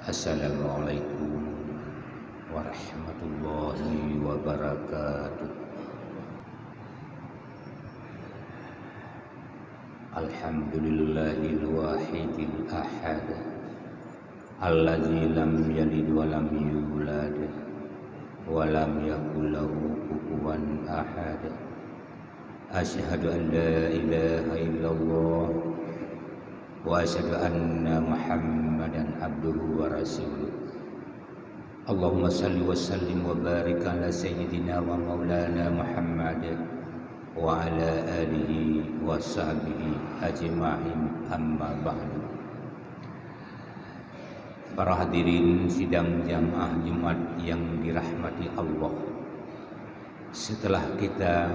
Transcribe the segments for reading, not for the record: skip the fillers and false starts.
Assalamualaikum warahmatullahi wabarakatuh. Alhamdulillahil wahidil ahad, alladzi lam yalid wa lam yulad wa lam yakul lahu kufuwan ahad. Asyhadu an la ilaha illallah wa asyhadu anna Muhammadan abduhu wa rasuluh. Allahumma salli wa sallim wa barik ala sayyidina wa maulana Muhammad wa ala alihi wa sahbihi ajma'in, amma ba'du. Para hadirin sidang jamaah Jumat yang dirahmati Allah, setelah kita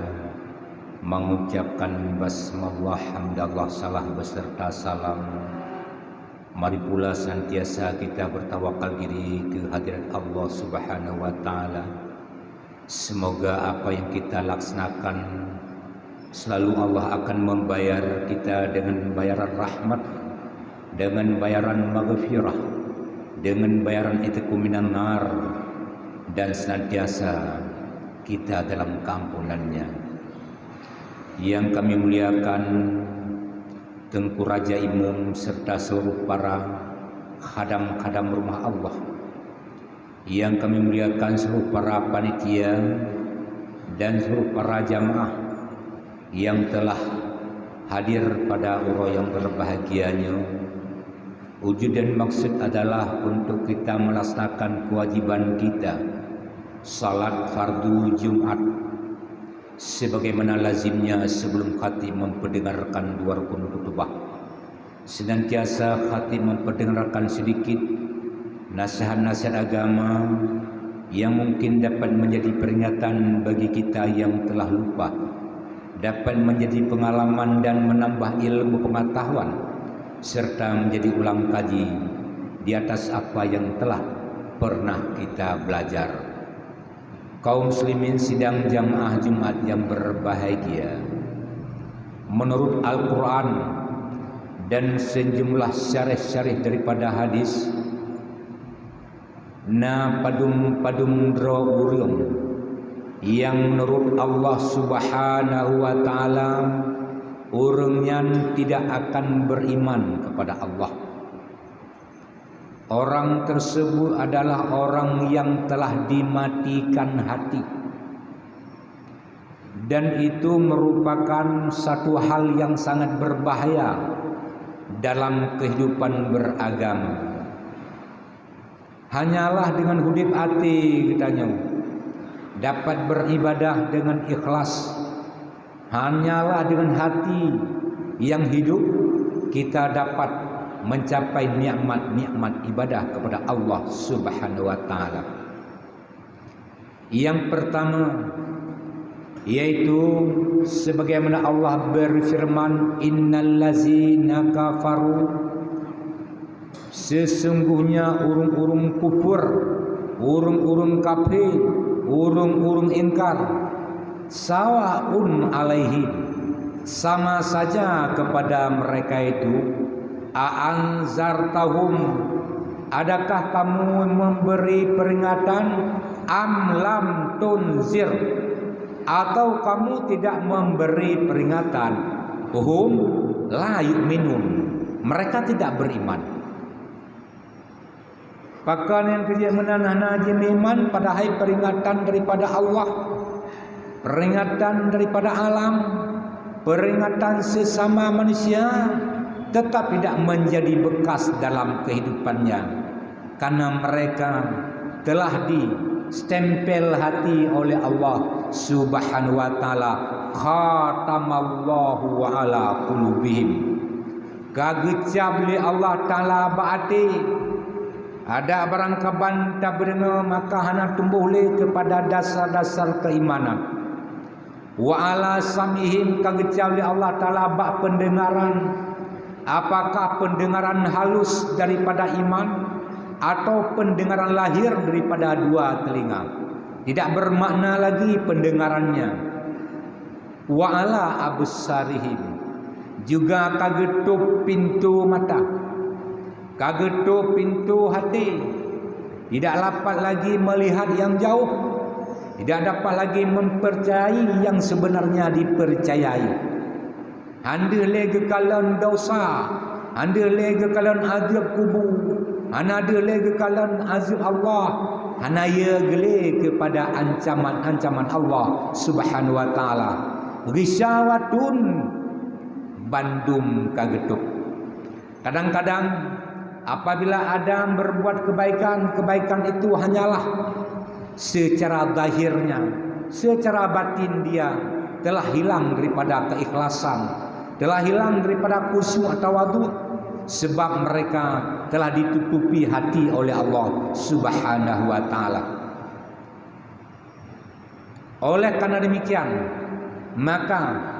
mengucapkan basmalah, hamdallah, salah beserta salam, mari pula senantiasa kita bertawakal diri ke hadirat Allah Subhanahu wa taala. Semoga apa yang kita laksanakan selalu Allah akan membayar kita dengan bayaran rahmat, dengan bayaran maghfirah, dengan bayaran itqu minan nar, dan senantiasa kita dalam keampunannya. Yang kami muliakan Tengku Raja Imum serta seluruh para khadam-khadam rumah Allah, yang kami muliakan seluruh para panitia dan seluruh para jamaah yang telah hadir pada urau yang berbahagianya. Wujud dan maksud adalah untuk kita melaksanakan kewajiban kita, salat fardu Jumat, sebagaimana lazimnya sebelum khatib memperdengarkan dua rukun khutbah. Senantiasa khatib memperdengarkan sedikit nasihat-nasihat agama yang mungkin dapat menjadi peringatan bagi kita yang telah lupa, dapat menjadi pengalaman dan menambah ilmu pengetahuan, serta menjadi ulang kaji di atas apa yang telah pernah kita belajar. Kaum muslimin sidang jamaah Jumat yang berbahagia, menurut Al-Quran dan sejumlah syarih-syarih daripada hadis, na padum dro urung yang menurut Allah Subhanahu wa taala urungnya tidak akan beriman kepada Allah. Orang tersebut adalah orang yang telah dimatikan hati, dan itu merupakan satu hal yang sangat berbahaya dalam kehidupan beragama. Hanyalah dengan hudip hati kitanya dapat beribadah dengan ikhlas. Hanyalah dengan hati yang hidup kita dapat mencapai nikmat-nikmat ibadah kepada Allah Subhanahu wa taala. Yang pertama yaitu sebagaimana Allah berfirman, innal ladzina kafaru, sesungguhnya urung-urung kufur, urung-urung kafir, urung-urung ingkar, sawaun alaihi, sama saja kepada mereka itu, a'anzartahum, adakah kamu memberi peringatan, am lam tunzir, atau kamu tidak memberi peringatan, hum la yu'minun, mereka tidak beriman. Bahkan yang kerja menanah iman, padahal peringatan daripada Allah, peringatan daripada alam, peringatan sesama manusia, tetap tidak menjadi bekas dalam kehidupannya, karena mereka telah distempel hati oleh Allah Subhanahu wa taala. Khatamallahu ala qulubihim, gagecab li Allah taala baati, ada barang kaban tak berenga maka hana tumbuh le kepada dasar-dasar keimanan. Wa ala samihim, kagecab li Allah taala ba pendengaran, apakah pendengaran halus daripada iman atau pendengaran lahir daripada dua telinga, tidak bermakna lagi pendengarannya. Wa ala absarihim, juga kagetup pintu mata, kagetup pintu hati, tidak dapat lagi melihat yang jauh, tidak dapat lagi mempercayai yang sebenarnya dipercayai. Anda lagi kekalahan dosa, anda lagi kekalahan azab kubur, anda lagi kekalahan azab Allah, anda ya gele kepada ancaman-ancaman Allah Subhanahu wa taala. Risyawatun bandum kagetup. Kadang-kadang apabila Adam berbuat kebaikan, kebaikan itu hanyalah secara zahirnya, secara batin dia telah hilang daripada keikhlasan, telah hilang daripada khusyuk atau tawadhu, sebab mereka telah ditutupi hati oleh Allah Subhanahu wa taala. Oleh karena demikian, maka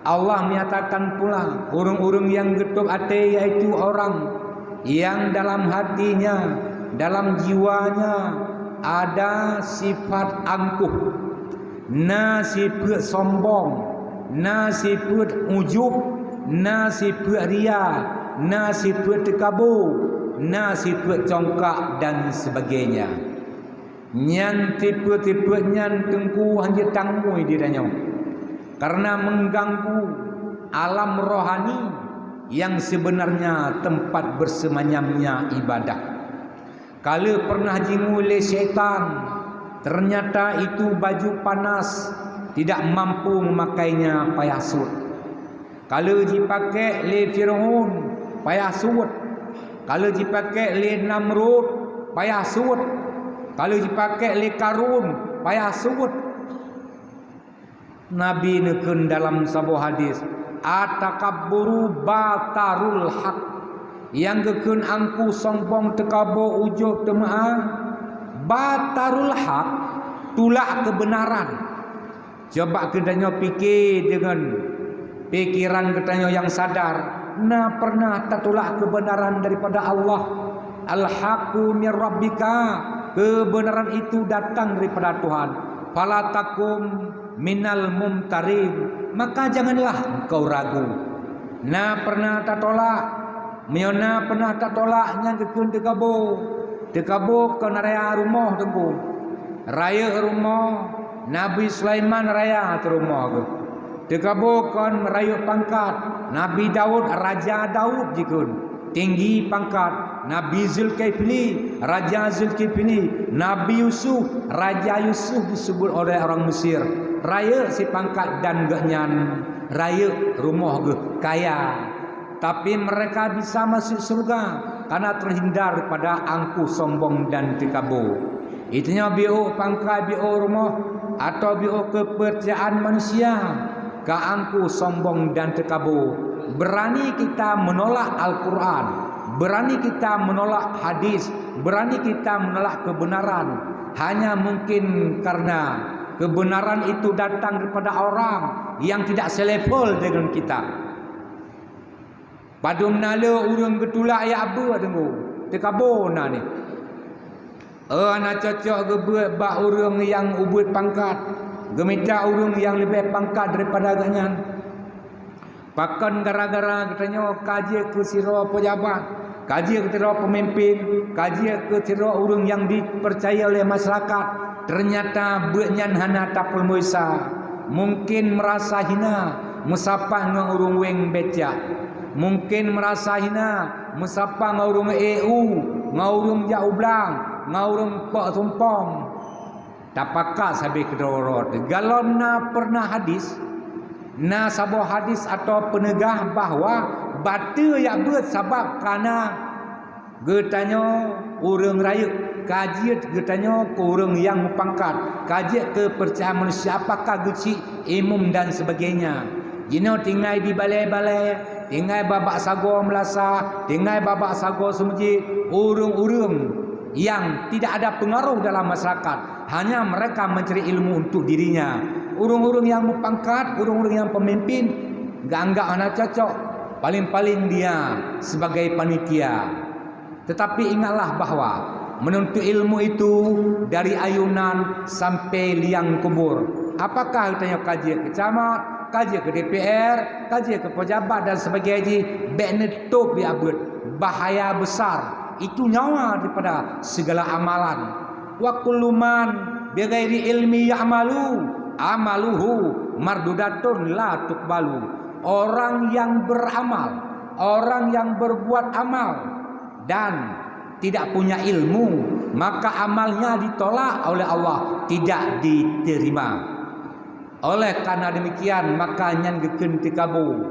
Allah menyatakan pula orang-orang yang getup hati, yaitu orang yang dalam hatinya, dalam jiwanya ada sifat angkuh, sifat sombong, sifat ujub, sifat ria, sifat takabur, sifat congkak dan sebagainya. Nyan tipe-tipe nyan tengku hanya tangmui diranya, karena mengganggu alam rohani yang sebenarnya tempat bersemayamnya ibadah. Kalau pernah jingu oleh syaitan, ternyata itu baju panas, tidak mampu memakainya payah sud. Kalau dipakai oleh Fir'aun, payah sud. Kalau dipakai oleh Namrud, payah sud. Kalau dipakai oleh Karun, payah sud. Nabi nekun dalam sebuah hadis, atakabburu batarul haq, yang gekun angku sombong tekabo ujub temaah, batarul haq, tulak kebenaran. Coba kita fikir dengan pikiran kita yang sadar, pernah tak tulak kebenaran daripada Allah. Al-haqqu min rabbika, kebenaran itu datang daripada Tuhan. Fala takum minal mumtarin, maka janganlah engkau ragu. Pernah tak tolak, miona pernah tak tolak yang kekun dekabo ke raya rumah tengku, raya rumah Nabi Sulaiman raya ke rumah ke, dekabo kon raya pangkat Nabi Daud, Raja Daud jikun tinggi pangkat. Nabi Zulkifli, Raja Zulkifli, Nabi Yusuf, Raja Yusuf disebut oleh orang Mesir. Raya si pangkat dan genyan, raya rumah ge kaya. Tapi mereka bisa masuk surga karena terhindar pada angkuh sombong dan takabur. Itunya bio pangkat, bio rumah atau bio kepercayaan manusia, ke angkuh sombong dan takabur. Berani kita menolak Al-Quran, berani kita menolak hadis, berani kita menolak kebenaran, hanya mungkin karena kebenaran itu datang daripada orang yang tidak selevel dengan kita. Padum nala urang getulak ya apa tengok tekabona ni. Ana cocok gebuat bak urang yang ubut pangkat, gemita urang yang lebih pangkat daripada ganyan. Pakan gara-gara katanya kaji ke sira pejabat, kaji ke sira pemimpin, kaji ke sira urang yang dipercaya oleh masyarakat, ternyata beunyan hana tapul muisa. Mungkin merasa hina musapa dengan urang weng becak, mungkin merasa hina musapa dengan urang EU, dengan urang jaublang, dengan urang pak tumpong. Tapakah sabi kedorot galonna pernah hadis na sabuah hadis atau penegah bahawa batu yang bersabab karena getanya urang raya, kajiat getanya ke urang yang pangkat, kajiat kepercayaan manusia apakah geci imam dan sebagainya. Jino tinggal di balai-balai, tinggal babak sago melasa, tinggal babak sago semujit, urang-urang yang tidak ada pengaruh dalam masyarakat, hanya mereka mencari ilmu untuk dirinya. Urang-urang yang berpangkat, urang-urang yang pemimpin, enggak anak cocok, paling-paling dia sebagai panitia. Tetapi ingatlah bahawa menuntut ilmu itu dari ayunan sampai liang kubur. Apakah katanya kaji ke camat, kaji ke DPR, kaji ke pejabat dan sebagainya, bek netup dia abut, bahaya besar. Itu nyawa daripada segala amalan. Wa kullu man bighairi ilmi ya'malu amaluhu mardudatun la tuqbalu. Orang yang beramal, orang yang berbuat amal dan tidak punya ilmu, maka amalnya ditolak oleh Allah, tidak diterima. Oleh karena demikian, maka nyan geken tikabu.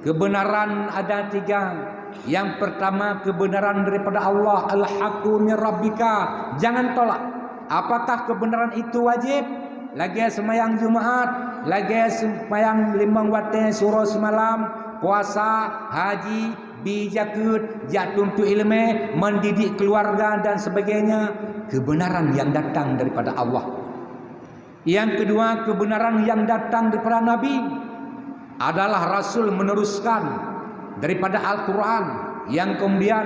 Kebenaran ada 3. Yang pertama, kebenaran daripada Allah, al-haqqu min rabbika. Jangan tolak. Apakah kebenaran itu wajib? Lagi semayang Jumaat, lagi semayang 5 waktu surau semalam, puasa, haji, bijakut, jatuh ilmu, mendidik keluarga dan sebagainya. Kebenaran yang datang daripada Allah. Yang kedua, kebenaran yang datang daripada Nabi adalah Rasul meneruskan daripada Al-Quran, yang kemudian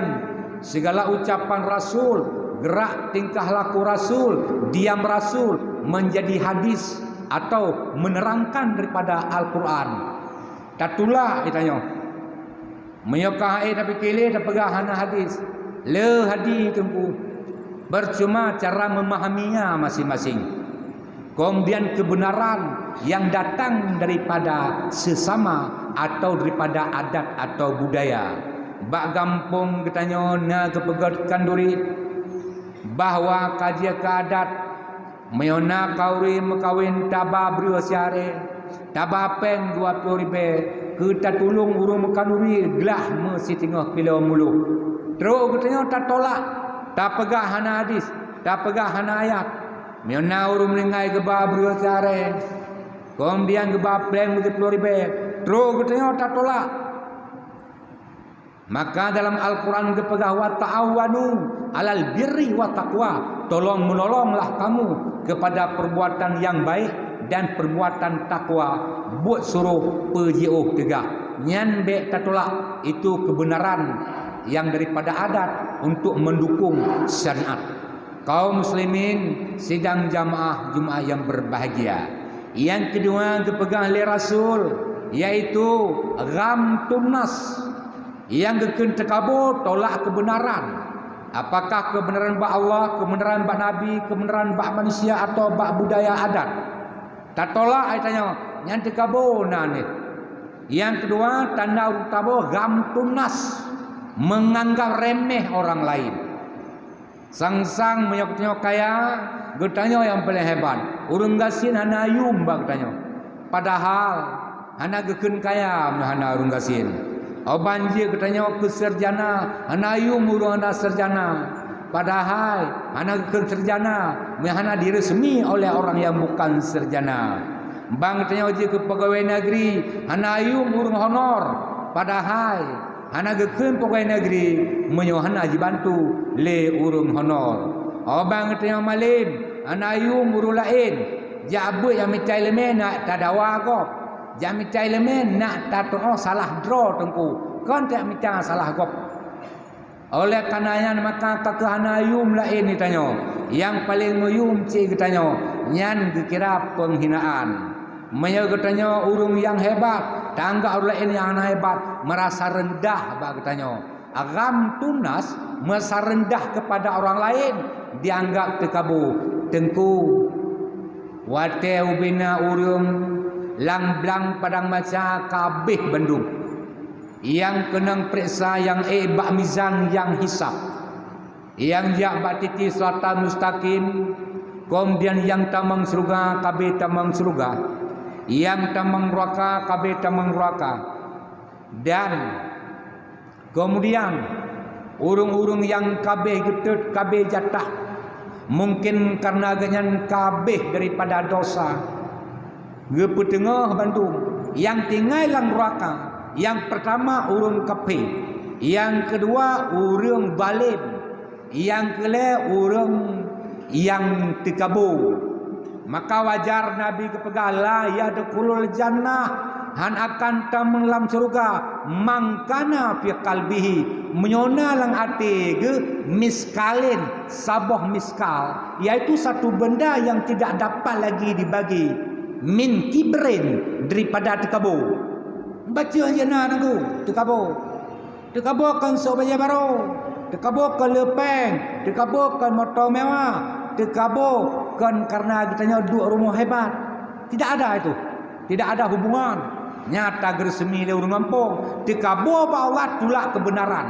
segala ucapan Rasul, gerak tingkah laku Rasul, diam Rasul menjadi hadis atau menerangkan daripada Al-Quran. Tatulah ditanya, menyokah tapi kile tak pegah hana hadis. Le hadis tengku. Bercuma cara memahaminya masing-masing. Kemudian kebenaran yang datang daripada sesama atau daripada adat atau budaya. Bak gampung katanya na kepegatkan duri bahwa kaji ke adat mayona kauri mekawin taba brio siare taba peng 20 ribu kita tulung urung mekanuri gelah mesti tengah kilo mulu. Terus katanya tak tolak, tak pegah hana hadis, tak pegah hana ayat. Mayona urung menengai ke brio siare. Kemudian ke peng 20 ribu. Terus katanya tak tolak. Maka dalam Al-Quran kepegah wa ta'awanu alal birri wa taqwa. Tolong menolonglah kamu kepada perbuatan yang baik dan perbuatan takwa. Buat suruh perjiuh tegak. Nyan be tak tolak. Itu kebenaran yang daripada adat untuk mendukung syariat. Kaum muslimin sidang jamaah Jumaat yang berbahagia. Yang kedua kepegang oleh Rasul, yaitu ghamtun nas. Yang keken tekabur tolak kebenaran. Apakah kebenaran bak Allah, kebenaran bak Nabi, kebenaran bak manusia atau bak budaya adat. Tak tolak saya tanya, yang tekabur ni. Yang kedua tanda utama ghamtun nas, menganggap remeh orang lain. Sang-sang menyok-nyok kaya, getanya yang paling hebat. Urung gasin hana ayum bak tanya. Padahal hana geken kaya hana urung gasin. Banjir katanya keserjana, anayum urung anda serjana. Padahal anak keserjana mehana diresmi oleh orang yang bukan serjana. Bang katanya uji ke pegawai negeri, anayum urung honor. Padahal anak keken pegawai negeri menyohana dibantu le urung honor. Bang katanya malim, anayum urung lain. Jabut yang micai lemen nak tadawa kok. Jangan minta elemen nak tato salah draw tengku. Kan tak minta salah gop. Oleh karenanya maka kakehana yum lain ditanya. Yang paling muyum cik katanya, nyan dikira penghinaan. Maya katanya urung yang hebat, tangga orang lain yang hebat merasa rendah bak katanya. Agam tunas merasa rendah kepada orang lain dianggap tekabu. Tengku wate ubina urung lang-blang padang maca kabeh Bandung. Yang kenang periksa yang bak mizan yang hisap. Yang jak bak titi selatan mustaqim. Kemudian yang tamang surga kabeh tamang surga. Yang tamang neraka kabeh tamang neraka. Dan kemudian urung-urung yang kabeh getut kabeh jatah. Mungkin karena ganyan kabeh daripada dosa. Gepetengah Bandung yang tinggal lang neraka. Yang pertama urung kape, yang kedua urung balim, yang kelima urung yang tikabu. Maka wajar Nabi kepegala ya dekulul jannah han akan tamang lam surga mangkana fi qalbihi menyona lang ati ge miskalin sabah miskal, yaitu satu benda yang tidak dapat lagi dibagi min kibrin daripada tekabu. Baca je nak nangku tekabu. Terkaburkan sebaya baru, terkaburkan lepeng, terkaburkan motor mewah, terkaburkan karena katanya duduk rumah hebat. Tidak ada itu. Tidak ada hubungan. Nyata gersemi le urang kampung. Terkabur ba Allah tulak kebenaran.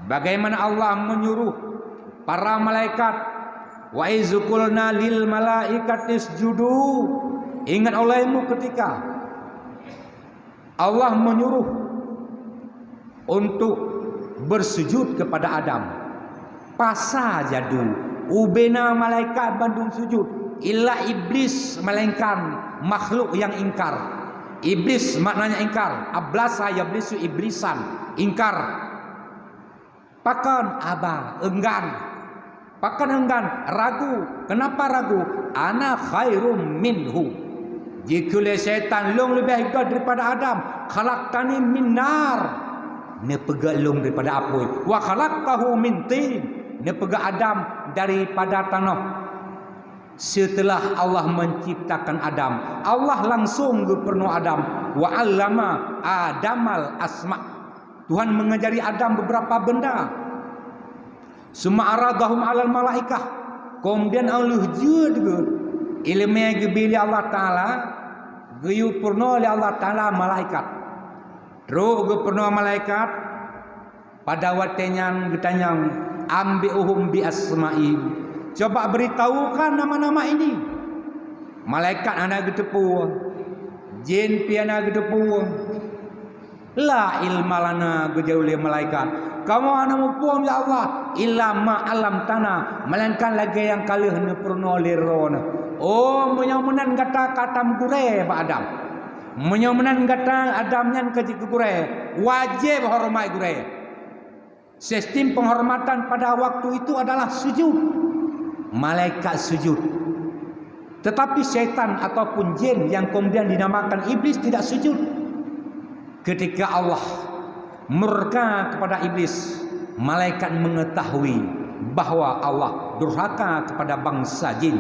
Bagaimana Allah menyuruh para malaikat, wa izqulna lil malaikati isjudu. Ingat olehmu ketika Allah menyuruh untuk bersujud kepada Adam. Pasa jadu ubena malaikat bandung sujud, illa iblis melainkan makhluk yang ingkar. Iblis maknanya ingkar. Ablasa yablisu iblisan, ingkar. Pakan aba, enggan. Pakan enggan, ragu. Kenapa ragu? Ana khairum minhu. Jika syaitan long lebih hebat daripada Adam, khalaqtani min nar. Ne pegak long daripada api. Wa khalaqtahu min tin. Ne pegak Adam daripada tanah. Setelah Allah menciptakan Adam, Allah langsung berpenuh Adam. Wa 'allama Adamal asma'. Tuhan mengajari Adam beberapa benda. Summa aradahum 'alal malaikah. Kemudian Allah juga ilmu yang diberi Allah Taala, geyu purno oleh Allah Taala malaikat. Terus ge purno malaikat pada waktunya ditanya ambiuhum bi asma'i. Coba beritahukan nama-nama ini. Malaikat anak getepu, jin piana getepu. La ilma lana gejauli malaikat. Kamu anak mupum ya Allah illa ma alam tanah, melainkan lagi yang kali hendak purno lirona. Oh, menyamunan kata-kata mugure Pak Adam. Menyamunan kata Adam nyan kaji gure. Wajib hormat gure. Sistem penghormatan pada waktu itu adalah sujud. Malaikat sujud. Tetapi syaitan ataupun jin yang kemudian dinamakan iblis tidak sujud. Ketika Allah murka kepada iblis, malaikat mengetahui bahwa Allah durhaka kepada bangsa jin.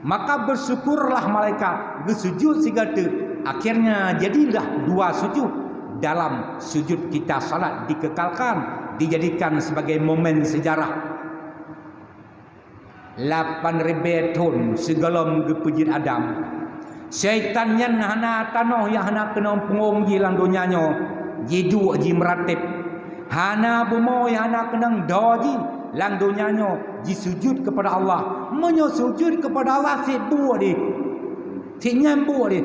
Maka bersyukurlah malaikat bersujud segala. Akhirnya jadilah dua sujud. Dalam sujud kita salat dikekalkan, dijadikan sebagai momen sejarah. 8,000 tahun segalom gepujit Adam. Syaitan yang hana tanah yang hana kena pengong jilang dunianya. Jidu ji meratib. Hana bumo yang hana kena doji lang dunianya. Ji sujud kepada Allah. Menyujud kepada Allah si buah dia. Si nyambuah dia.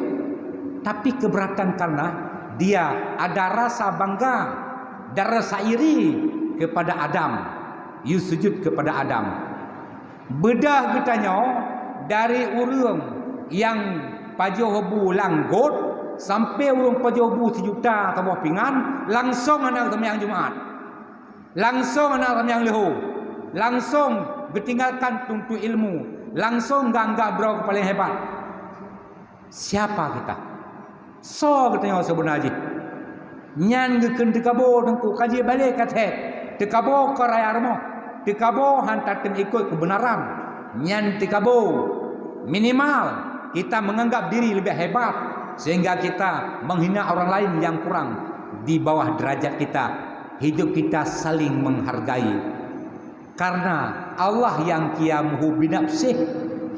Tapi keberatan karena dia ada rasa bangga dan rasa iri kepada Adam. You sujud kepada Adam. Bedah getanya dari urang yang pajohbu langgot sampai urang pajohbu 1 juta tambah pingan, langsung anak sembahyang Jumaat. Langsung anak sembahyang leho. Langsung bertinggalkan tuntu ilmu. Langsung ganggak bro paling hebat. Siapa kita? So katanya sebenarnya. Nyan geken dekabo tengku kaji balik katet. Dekabo ke raya rumah. Dekabo hantarkan ikut kebenaran. Nyan dekabo minimal kita menganggap diri lebih hebat sehingga kita menghina orang lain yang kurang di bawah derajat kita. Hidup kita saling menghargai. Karena Allah yang qiyamuhu binafsih,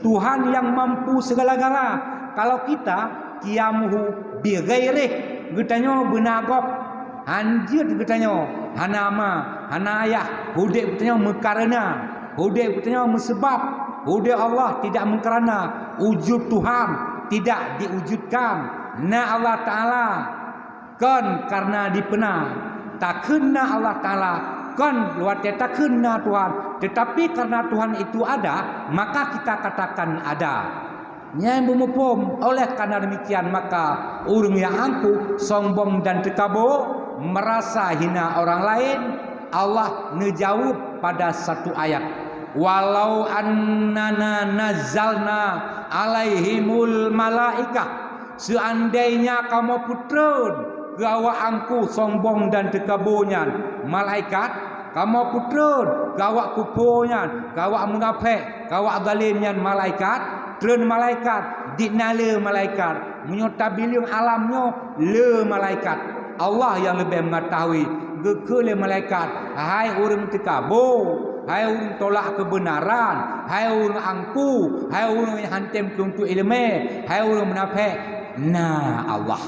Tuhan yang mampu segala-gala. Kalau kita qiyamuhu bighairih, getanya benagop, anjir getanya, hanama, hanayah, hudib getanya mekarena, hudib getanya mesebab, hudib Allah tidak mengkerana, wujud Tuhan tidak diwujudkan. Na Allah Ta'ala kan karena dipena, tak kena Allah Ta'ala kan luar tak kena Tuhan. Tetapi karena Tuhan itu ada, maka kita katakan ada. Nyai bumupum. Oleh karena demikian maka urung yang angkuh, sombong dan tekabo, merasa hina orang lain, Allah ngejawab pada satu ayat. Walau annana nazzalna alaihimul malaikah. Seandainya kamu putreun gawa angku sombong dan tekabonya malaikat, kamu putreun gawa kuponya, gawa munafik, gawa zalimnya malaikat. Tren malaikat, dinale malaikat, menyota biliung alamnya le malaikat. Allah yang lebih mengetahui. Gekele malaikat, hai orang terkabur, hai orang tolak kebenaran, hai orang angku, hai orang yang hantam tuntut ilmu, hai orang munafik. Nah Allah.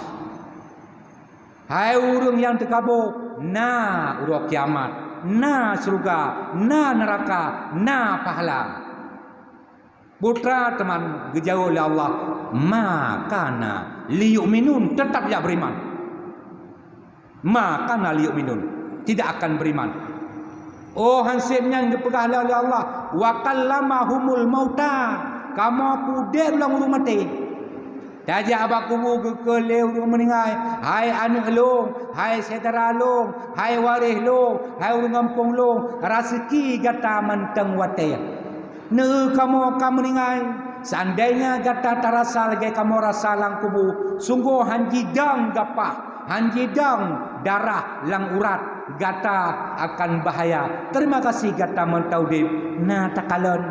Hai orang yang terkabur, nah urut kiamat, nah surga, nah neraka, nah pahala. Putra teman dijauh oleh Allah, makana liyu'minun, tetap dia beriman. Makana liyu'minun, tidak akan beriman. Oh hansipnya yang dipegah oleh Allah, wa kallamahumul mauta, kamu puder ulang urung mati. Tajak abak kubu gekele urung meningai, hai anak long, hai saudara long, hai waris long, hai urung kampung long, rezeki gata manteng wate. Ne kamu meningai, seandainya gata tarasa lagi kamu rasa lang kubu, sungguh hanjidang gapah, hanjidang darah lang urat, gata akan bahaya. Terima kasih gata mentaudib. Nah takalon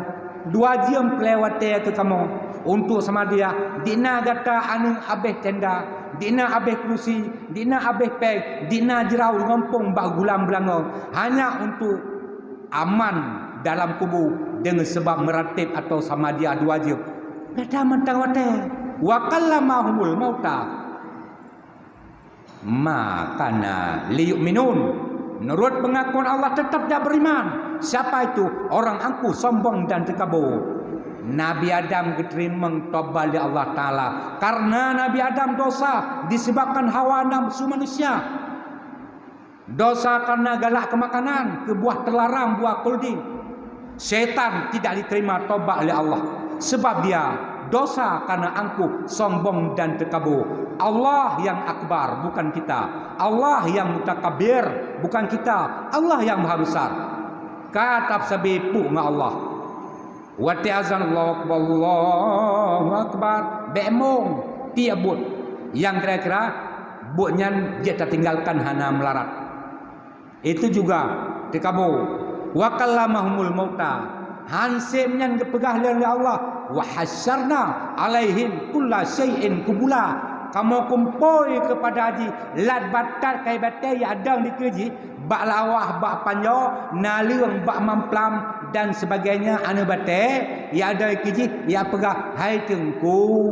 2 jam pelewat ke kamu untuk sama dia. Dina gata anu abeh tenda, dina abeh kerusi, dina abeh peg, dina jerau ngompong bak gulam belangong, hanya untuk aman dalam kubu dengan sebab meratib atau sama dia 2 jam. Gata mentang wate wa kallamahumul mauta, makana liyu'minun, menurut pengakuan Allah tetap dia beriman. Siapa itu? Orang angku, sombong dan terkabur. Nabi Adam diterima tobat oleh Allah Ta'ala karena Nabi Adam dosa disebabkan hawa nafsu manusia. Dosa karena galak ke makanan, ke buah terlarang, buah kuldi. Syaitan tidak diterima tobat oleh Allah sebab dia dosa karena angkuh, sombong dan terkabur. Allah yang akbar, bukan kita. Allah yang mutakabir, bukan kita. Allah yang maha besar. Kata sabipu dengan Allah. Wa ta'azallahu Allahu akbar. Be'mong tiap but yang kira-kira butnya dia tertinggalkan hana melarat. Itu juga terkabur. Wa kallamahumul mauta, hansipnya dipegah oleh Allah. Wa hasyarna alaihim kulla syai'in kubula, kamu kumpul kepada haji lat batat kai batai yang ada di keji bak lawah bak panjo naliung bak mamplam dan sebagainya anu batai yang ada di keji yang pegah hai tengku.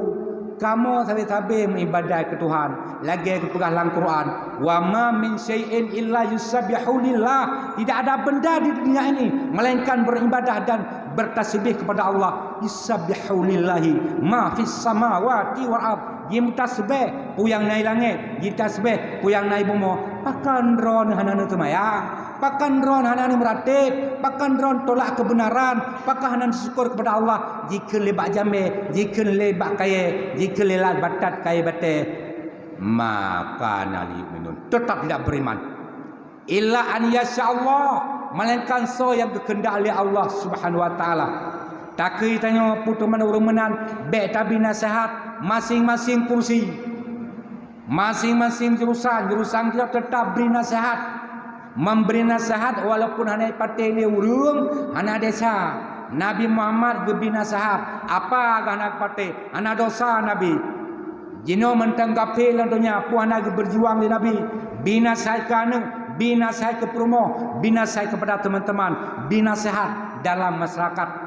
Kamu sabi-sabi mengibadah ke Tuhan, lagi pegang dalam Quran, wa ma min syai'in illa yusabbihu lillah, tidak ada benda di dunia ini melainkan beribadah dan bertasbih kepada Allah. Yusabbihu lillahi ma fis samawati wal ard, yimtasbih puyang naik langit, yimtasbih puyang naik bumi. Pakan ron hanana tumayang, pakan ron hanana meratib, pakan ron tolak kebenaran, pakan hanana syukur kepada Allah. Jika lebak jame, jika lebak kaya, jika lelat batat kaya bate, maka nali minun tetap tidak beriman. Illa an yasha Allah, melainkan so yang kehendak oleh Allah Subhanahu wa taala. Tak tanya putu mana urang menan, baik tabi nasihat masing-masing kursi. Masing-masing jurusan kita tetap beri nasihat, memberi nasihat walaupun hanya partai dia urung, hanya desa. Nabi Muhammad beri nasihat, apa anak partai, anak dosa Nabi. Jino mentanggapi tentunya puan lagi berjuang di Nabi. Bina saya ke bina saya ke promo, bina saya kepada teman-teman, bina sehat dalam masyarakat.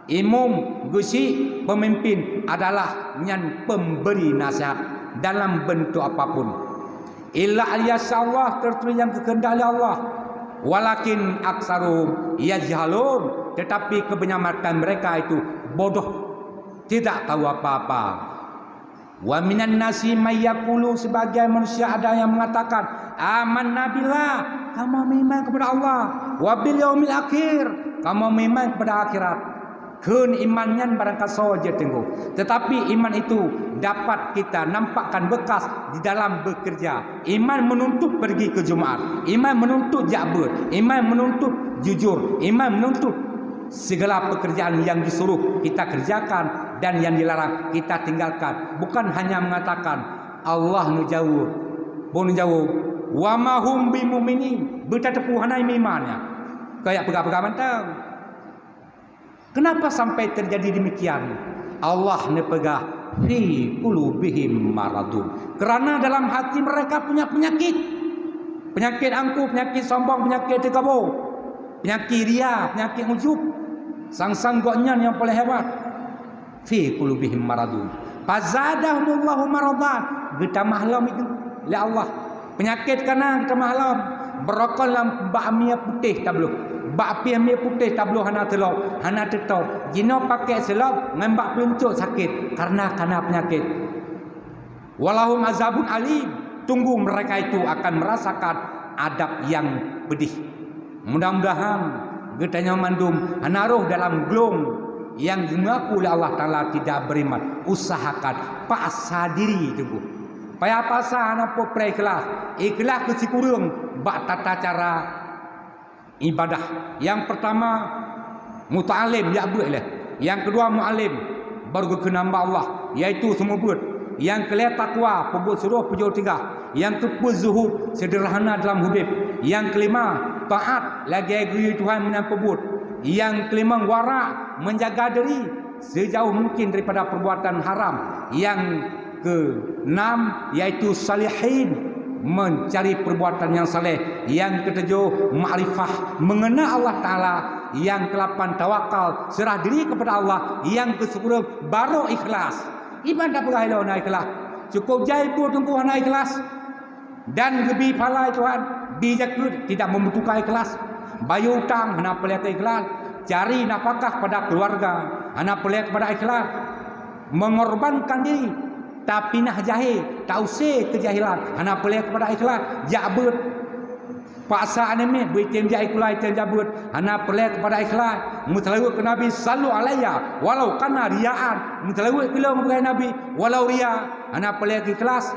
Imam gusi pemimpin adalah yang pemberi nasihat dalam bentuk apapun. Illa aliyasallah, tertulis yang kehendak Allah. Walakin aksarum yajhalun, tetapi kebanyakan mereka itu bodoh, tidak tahu apa-apa. Wa minan nasi may yaqulu, sebagian manusia ada yang mengatakan amanna billah, kamu beriman kepada Allah, wa bil yaumil akhir, kamu beriman kepada akhirat. Kun imannya barangkali saja tengok, tetapi iman itu dapat kita nampakkan bekas di dalam bekerja. Iman menuntut pergi ke Jumaat, iman menuntut jabut, iman menuntut jujur, iman menuntut segala pekerjaan yang disuruh kita kerjakan dan yang dilarang kita tinggalkan. Bukan hanya mengatakan Allah nu jauh, bon jauh, wa ma hum bimumin, bertepuk hanai imannya. Kayak pegang-pegang mantap. Kenapa sampai terjadi demikian? Allah ne pegah fi qulubihim maradun. Kerana dalam hati mereka punya penyakit. Penyakit angkuh, penyakit sombong, penyakit tekabur, penyakit ria, penyakit ujub. Sang-sang goknya yang paling hebat. Fi qulubihim maradun. Fazadahumullahu maradan. Kita mahlam itu oleh Allah. Penyakit kerana kita mahlam. Berokol dalam bakmia putih tak belum. Bak mia putih tak belum hana telok, hana tetau. Jino pakai selop ngembak peluncuk sakit karena penyakit. Walahum azabun alim. Tunggu mereka itu akan merasakan adab yang pedih. Mudah-mudahan getanya mandum hanaruh dalam gelung yang mengaku oleh Allah Ta'ala tidak beriman. Usahakan paksa diri tunggu. Payah paksa anak popre ikhlas. Ikhlas ke si kurung bak tata cara ibadah. Yang pertama muta'alim ya buatlah. Yang kedua mu'alim baru ke nambah Allah iaitu semua buat. Yang kelima takwa pebut suruh pujul tiga. Yang keempat zuhud sederhana dalam hidup. Yang kelima taat lagi agri Tuhan menampebut. Yang kelima wara menjaga diri sejauh mungkin daripada perbuatan haram. Yang keenam iaitu salihin mencari perbuatan yang saleh. Yang ketujuh ma'rifah mengenal Allah Ta'ala. Yang ke-8 tawakal serah diri kepada Allah. Yang ke-10 baru ikhlas. Ibadah perahila nak ikhlas. Cukup jaibu tunggu nak ikhlas. Dan lebih pahala Tuhan. Bijakut tidak membutuhkan ikhlas. Bayar hutang nak pelihara ikhlas. Cari nafkah pada keluarga nak pelihara kepada ikhlas. Mengorbankan diri tapi nak jahil, tak usah kejahilan. Anak pelih kepada ikhlas, jabut. Paksa anime, bertem ikhlas, tem jabut. Anak pelih kepada ikhlas, mutalawut ke Nabi sallu alaiya walau kana riaan. Mutalawut bila kepada Nabi walau ria. Anak pelih ikhlas,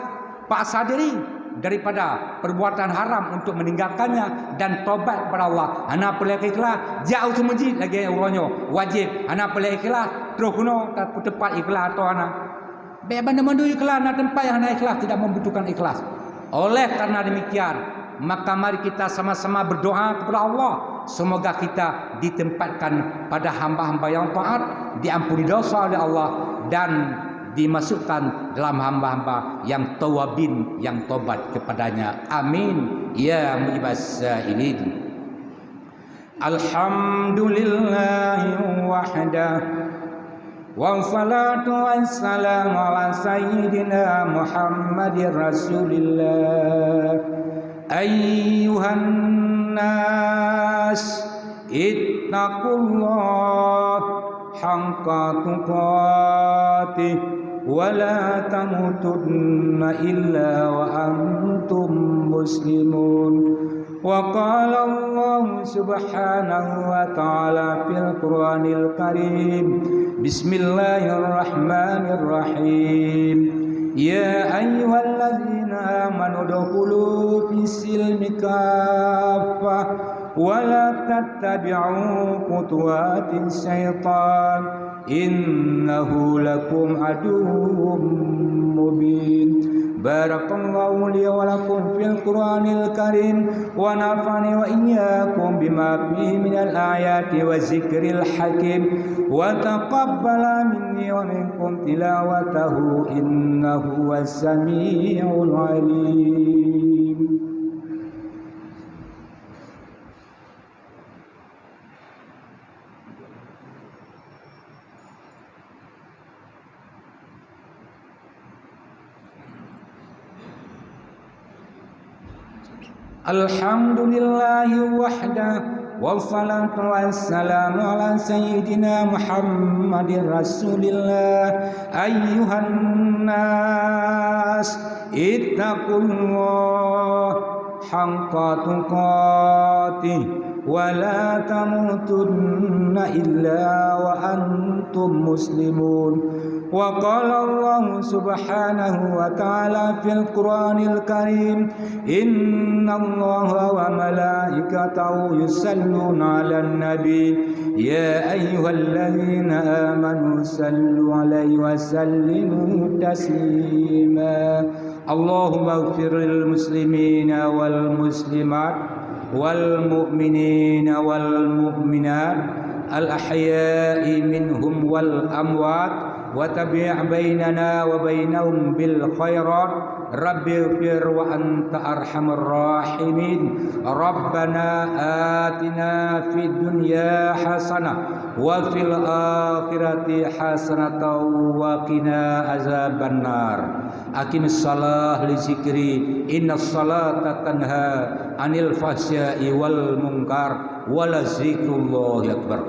paksa diri daripada perbuatan haram untuk meninggalkannya dan tobat kepada Allah. Anak pelih ikhlas, jauh semajid lagi urangnya wajib. Anak pelih ikhlas, terus kuno tepat ikhlas atau anak bagaimana mandu ikhlas nak tempat yang nak ikhlas tidak membutuhkan ikhlas. Oleh karena demikian, maka mari kita sama-sama berdoa kepada Allah. Semoga kita ditempatkan pada hamba-hamba yang taat, diampuni dosa oleh Allah dan dimasukkan dalam hamba-hamba yang tawabin, yang tobat kepadanya. Amin. Ya mujibas sa'ilin. Alhamdulillahi wahdah. Wassalatu wassalamu ala sayyidina Muhammadir Rasulillah. Ayyuhan nas ittaqullah haqqa tuqatih wa la tamutunna illa wa antum muslimun. وقال الله سبحانه وتعالى في القرآن الكريم بسم الله الرحمن الرحيم يا أيها الذين آمنوا ادخلوا في السلم كافة ولا تتبعوا خطوات الشيطان إنه لكم عدو مبين. بارك الله لي ولكم في القرآن الكريم ونفعني وإياكم بما فيه من الآيات والذكر الحكيم وتقبل مني ومنكم تلاوته إنه هو السميع العليم. Alhamdulillahi wahdah wassalatu wassalamu ala sayyidina Muhammadir Rasulillah. Ayyuhan nas ittaqullah haqqa tuqatih wa la tamutunna illa wa antum muslimun. وقال الله سبحانه وتعالى في القرآن الكريم إن الله وملائكته يصلون على النبي يا أيها الذين آمنوا صلوا عليه وسلموا تسليما. اللهم اغفر للمسلمين والمسلمات والمؤمنين والمؤمنات الأحياء منهم والأموات wa tabi' bainana wa bainahum bil khairat rabbighfir wa anta arhamur rahimin rabbana atina fid dunya hasanah wa fil akhirati hasanatan wa qina azabannar aqimis shalah li zikri innas salata tanha anil fahsya'i wal munkar wa la zikrullahi akbar.